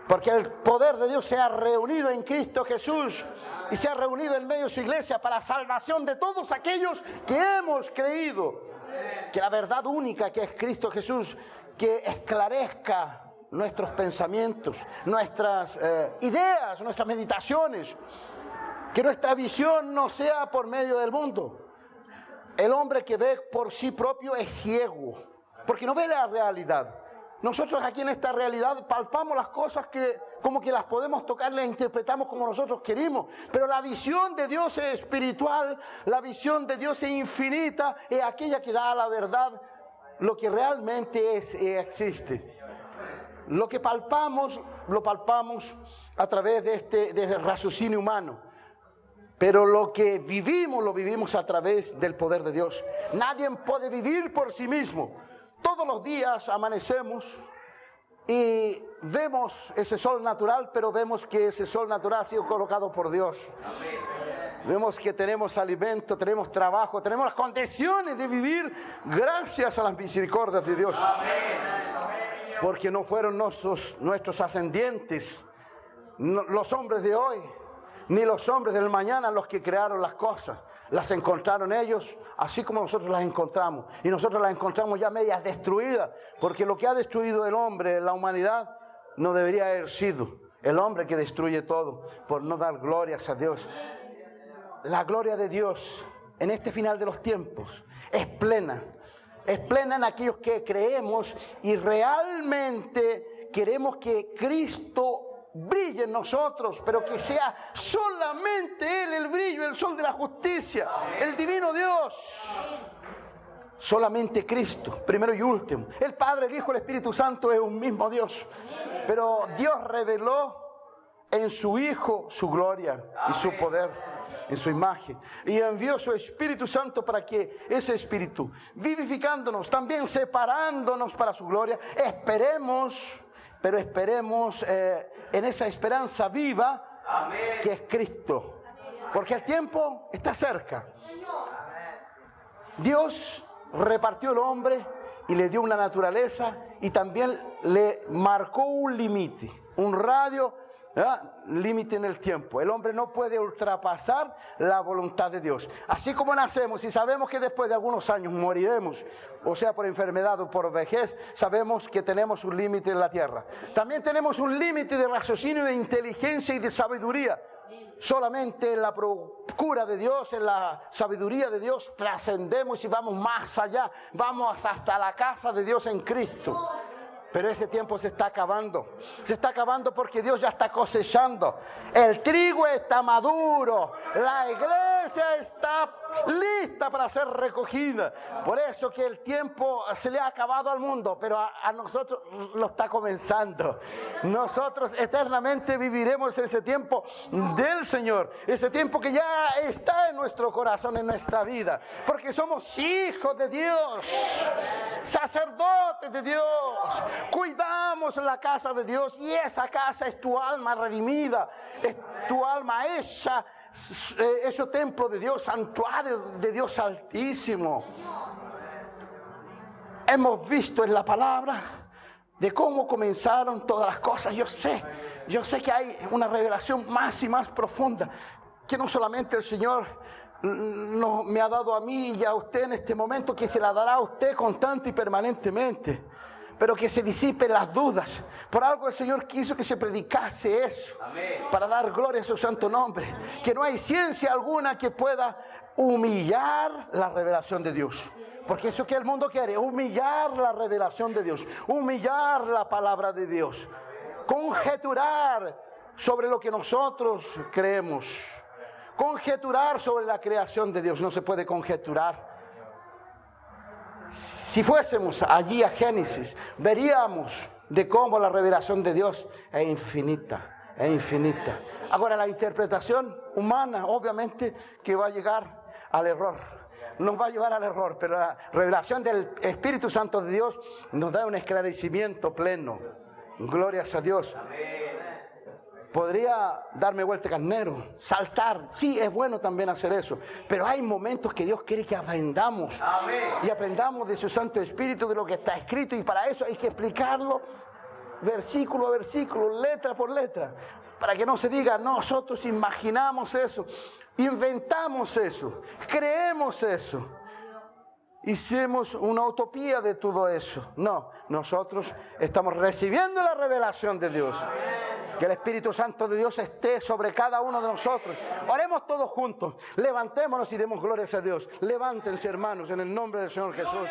Porque el poder de Dios se ha reunido en Cristo Jesús y se ha reunido en medio de su iglesia para salvación de todos aquellos que hemos creído. Que la verdad única que es Cristo Jesús, que esclarezca nuestros pensamientos, nuestras ideas, nuestras meditaciones, que nuestra visión no sea por medio del mundo. El hombre que ve por sí propio es ciego, porque no ve la realidad. Nosotros aquí en esta realidad palpamos las cosas que como que las podemos tocar, las interpretamos como nosotros queremos, pero la visión de Dios es espiritual, la visión de Dios es infinita, es aquella que da a la verdad lo que realmente es y existe. Lo que palpamos, lo palpamos a través de este raciocinio humano. Pero lo que vivimos, lo vivimos a través del poder de Dios. Nadie puede vivir por sí mismo. Todos los días amanecemos y vemos ese sol natural, pero vemos que ese sol natural ha sido colocado por Dios. Vemos que tenemos alimento, tenemos trabajo, tenemos las condiciones de vivir gracias a las misericordias de Dios. Porque no fueron nuestros ascendientes, los hombres de hoy, ni los hombres del mañana los que crearon las cosas. Las encontraron ellos, así como nosotros las encontramos. Y nosotros las encontramos ya medias destruidas, porque lo que ha destruido el hombre, la humanidad, no debería haber sido el hombre que destruye todo, por no dar glorias a Dios. La gloria de Dios en este final de los tiempos es plena. Es plena en aquellos que creemos y realmente queremos que Cristo brille en nosotros, pero que sea solamente Él el brillo, el sol de la justicia, el divino Dios. Solamente Cristo, primero y último. El Padre, el Hijo, el Espíritu Santo es un mismo Dios. Pero Dios reveló en su Hijo su gloria y su poder, en su imagen. Y envió su Espíritu Santo para que ese Espíritu, vivificándonos, también separándonos para su gloria, esperemos en esa esperanza viva que es Cristo. Porque el tiempo está cerca. Dios repartió el hombre y le dio una naturaleza y también le marcó un límite, un radio, límite en el tiempo. El hombre no puede ultrapasar la voluntad de Dios. Así como nacemos y sabemos que después de algunos años moriremos, o sea por enfermedad o por vejez, sabemos que tenemos un límite en la tierra. También tenemos un límite de raciocinio, de inteligencia y de sabiduría. Solamente en la procura de Dios, en la sabiduría de Dios, trascendemos y vamos más allá. Vamos hasta la casa de Dios en Cristo. Pero ese tiempo se está acabando. Se está acabando porque Dios ya está cosechando. El trigo está maduro. La iglesia está lista para ser recogida. Por eso que el tiempo se le ha acabado al mundo, pero a nosotros lo está comenzando. Nosotros eternamente viviremos ese tiempo del Señor. Ese tiempo que ya está en nuestro corazón, en nuestra vida. Porque somos hijos de Dios. Sacerdotes de Dios. Cuidamos la casa de Dios y esa casa es tu alma redimida, es tu alma hecha, ese templo de Dios, santuario de Dios Altísimo. Hemos visto en la palabra de cómo comenzaron todas las cosas. Yo sé que hay una revelación más y más profunda, que no solamente el Señor me ha dado a mí y a usted en este momento, que se la dará a usted constante y permanentemente, pero que se disipen las dudas. Por algo el Señor quiso que se predicase eso. Amén. Para dar gloria a su santo nombre. Que no hay ciencia alguna que pueda humillar la revelación de Dios. Porque eso que el mundo quiere, humillar la revelación de Dios, humillar la palabra de Dios, conjeturar sobre lo que nosotros creemos, conjeturar sobre la creación de Dios. No se puede conjeturar. Si fuésemos allí a Génesis, veríamos de cómo la revelación de Dios es infinita, es infinita. Ahora, la interpretación humana, obviamente, que va a llegar al error. Nos va a llevar al error, pero la revelación del Espíritu Santo de Dios nos da un esclarecimiento pleno. Glorias a Dios. Podría darme vuelta carnero, saltar. Sí, es bueno también hacer eso. Pero hay momentos que Dios quiere que aprendamos. Amén. Y aprendamos de su Santo Espíritu, de lo que está escrito. Y para eso hay que explicarlo versículo a versículo, letra por letra. Para que no se diga, nosotros imaginamos eso, inventamos eso, creemos eso. Hicimos una utopía de todo eso. No, nosotros estamos recibiendo la revelación de Dios. Que el Espíritu Santo de Dios esté sobre cada uno de nosotros. Oremos todos juntos. Levantémonos y demos glorias a Dios. Levántense, hermanos, en el nombre del Señor Jesús.